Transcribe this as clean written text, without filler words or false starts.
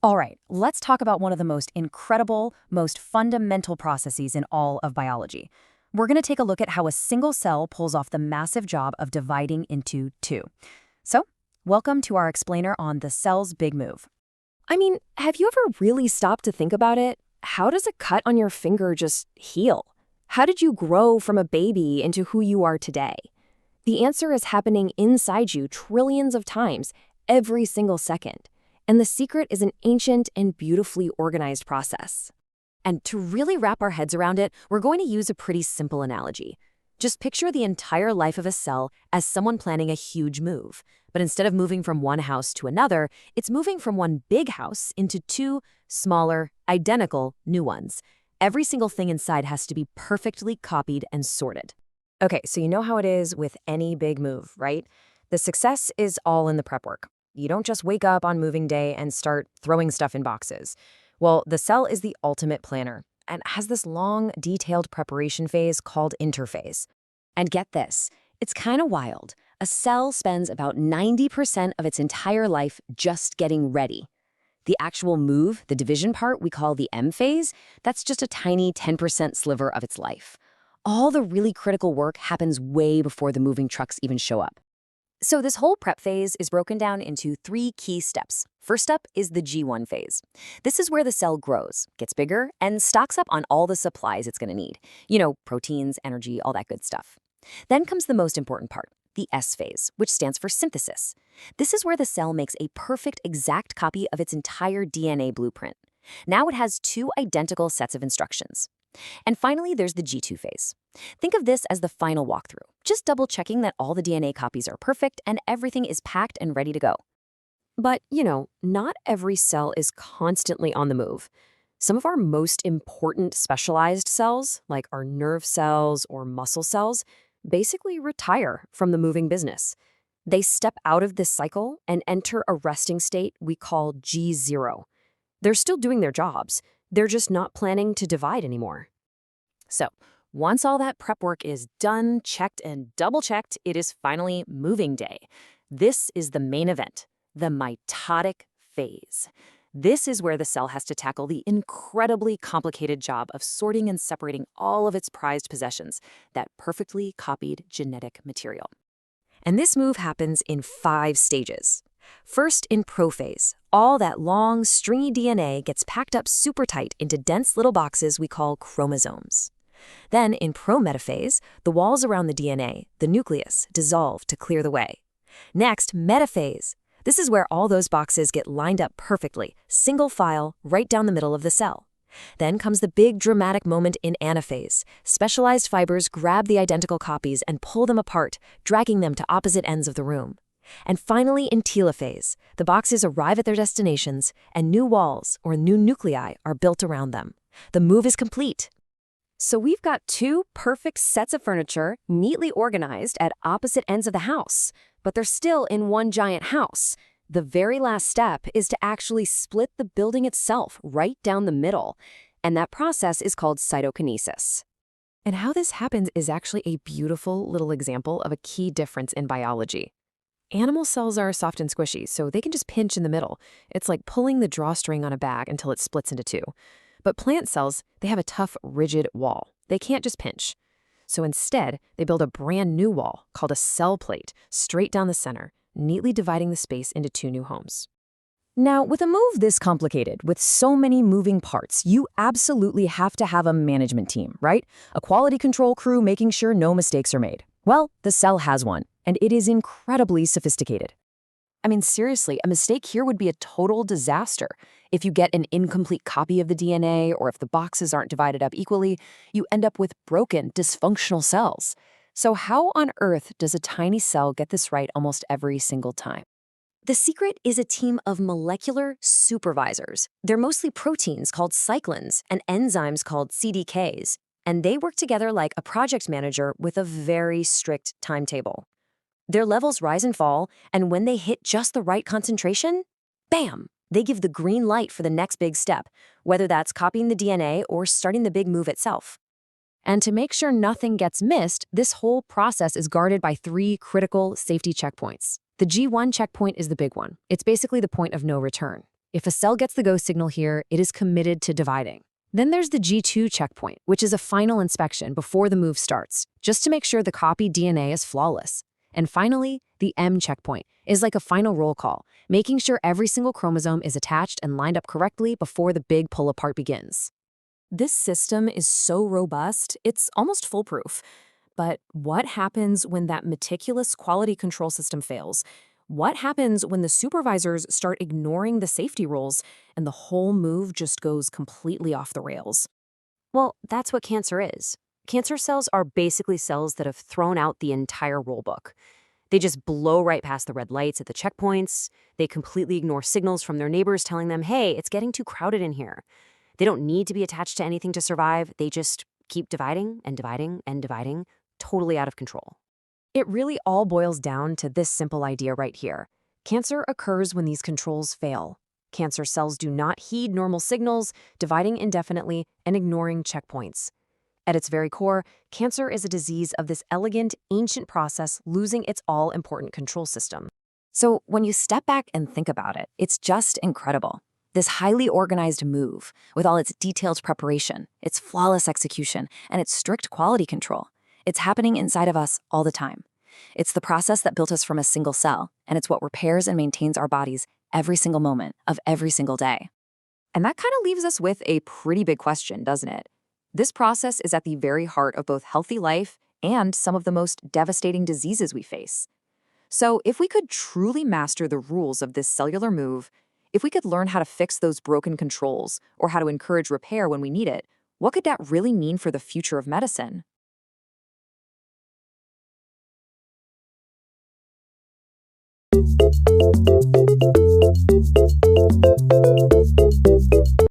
All right, let's talk about one of the most incredible, most fundamental processes in all of biology. We're going to take a look at how a single cell pulls off the massive job of dividing into two. So, welcome to our explainer on the cell's big move. I mean, have you ever really stopped to think about it? How does a cut on your finger just heal? How did you grow from a baby into who you are today? The answer is happening inside you trillions of times, every single second. And the secret is an ancient and beautifully organized process. And to really wrap our heads around it, we're going to use a pretty simple analogy. Just picture the entire life of a cell as someone planning a huge move. But instead of moving from one house to another, it's moving from one big house into two smaller, identical new ones. Every single thing inside has to be perfectly copied and sorted. Okay, so you know how it is with any big move, right? The success is all in the prep work. You don't just wake up on moving day and start throwing stuff in boxes. Well, the cell is the ultimate planner and has this long, detailed preparation phase called interphase. And get this, it's kind of wild. A cell spends about 90% of its entire life just getting ready. The actual move, the division part we call the M phase, that's just a tiny 10% sliver of its life. All the really critical work happens way before the moving trucks even show up. So this whole prep phase is broken down into 3 key steps. First up is the G1 phase. This is where the cell grows, gets bigger, and stocks up on all the supplies it's going to need. You know, proteins, energy, all that good stuff. Then comes the most important part, the S phase, which stands for synthesis. This is where the cell makes a perfect exact copy of its entire DNA blueprint. Now it has 2 identical sets of instructions. And finally, there's the G2 phase. Think of this as the final walkthrough, just double-checking that all the DNA copies are perfect and everything is packed and ready to go. But, not every cell is constantly on the move. Some of our most important specialized cells, like our nerve cells or muscle cells, basically retire from the moving business. They step out of this cycle and enter a resting state we call G0. They're still doing their jobs. They're just not planning to divide anymore. So, once all that prep work is done, checked, and double-checked, it is finally moving day. This is the main event, the mitotic phase. This is where the cell has to tackle the incredibly complicated job of sorting and separating all of its prized possessions, that perfectly copied genetic material. And this move happens in 5 stages. First, in prophase, all that long, stringy DNA gets packed up super tight into dense little boxes we call chromosomes. Then, in prometaphase, the walls around the DNA, the nucleus, dissolve to clear the way. Next, metaphase. This is where all those boxes get lined up perfectly, single file, right down the middle of the cell. Then comes the big dramatic moment in anaphase. Specialized fibers grab the identical copies and pull them apart, dragging them to opposite ends of the room. And finally, in telophase, the boxes arrive at their destinations, and new walls, or new nuclei, are built around them. The move is complete. So we've got 2 perfect sets of furniture, neatly organized at opposite ends of the house, but they're still in one giant house. The very last step is to actually split the building itself right down the middle, and that process is called cytokinesis. And how this happens is actually a beautiful little example of a key difference in biology. Animal cells are soft and squishy, so they can just pinch in the middle. It's like pulling the drawstring on a bag until it splits into 2. But plant cells, they have a tough, rigid wall. They can't just pinch. So instead, they build a brand new wall called a cell plate straight down the center, neatly dividing the space into 2 new homes. Now, with a move this complicated, with so many moving parts, you absolutely have to have a management team, right? A quality control crew making sure no mistakes are made. Well, the cell has one, and it is incredibly sophisticated. I mean, seriously, a mistake here would be a total disaster. If you get an incomplete copy of the DNA, or if the boxes aren't divided up equally, you end up with broken, dysfunctional cells. So how on earth does a tiny cell get this right almost every single time? The secret is a team of molecular supervisors. They're mostly proteins called cyclins and enzymes called CDKs, and they work together like a project manager with a very strict timetable. Their levels rise and fall, and when they hit just the right concentration, bam, they give the green light for the next big step, whether that's copying the DNA or starting the big move itself. And to make sure nothing gets missed, this whole process is guarded by 3 critical safety checkpoints. The G1 checkpoint is the big one. It's basically the point of no return. If a cell gets the go signal here, it is committed to dividing. Then there's the G2 checkpoint, which is a final inspection before the move starts, just to make sure the copied DNA is flawless. And finally, the M checkpoint is like a final roll call, making sure every single chromosome is attached and lined up correctly before the big pull apart begins. This system is so robust, it's almost foolproof. But what happens when that meticulous quality control system fails? What happens when the supervisors start ignoring the safety rules and the whole move just goes completely off the rails? Well, that's what cancer is. Cancer cells are basically cells that have thrown out the entire rulebook. They just blow right past the red lights at the checkpoints. They completely ignore signals from their neighbors telling them, hey, it's getting too crowded in here. They don't need to be attached to anything to survive. They just keep dividing and dividing and dividing, totally out of control. It really all boils down to this simple idea right here. Cancer occurs when these controls fail. Cancer cells do not heed normal signals, dividing indefinitely and ignoring checkpoints. At its very core, cancer is a disease of this elegant, ancient process losing its all-important control system. So when you step back and think about it, it's just incredible. This highly organized move, with all its detailed preparation, its flawless execution, and its strict quality control, it's happening inside of us all the time. It's the process that built us from a single cell, and it's what repairs and maintains our bodies every single moment of every single day. And that kind of leaves us with a pretty big question, doesn't it? This process is at the very heart of both healthy life and some of the most devastating diseases we face. So if we could truly master the rules of this cellular move, if we could learn how to fix those broken controls or how to encourage repair when we need it, what could that really mean for the future of medicine?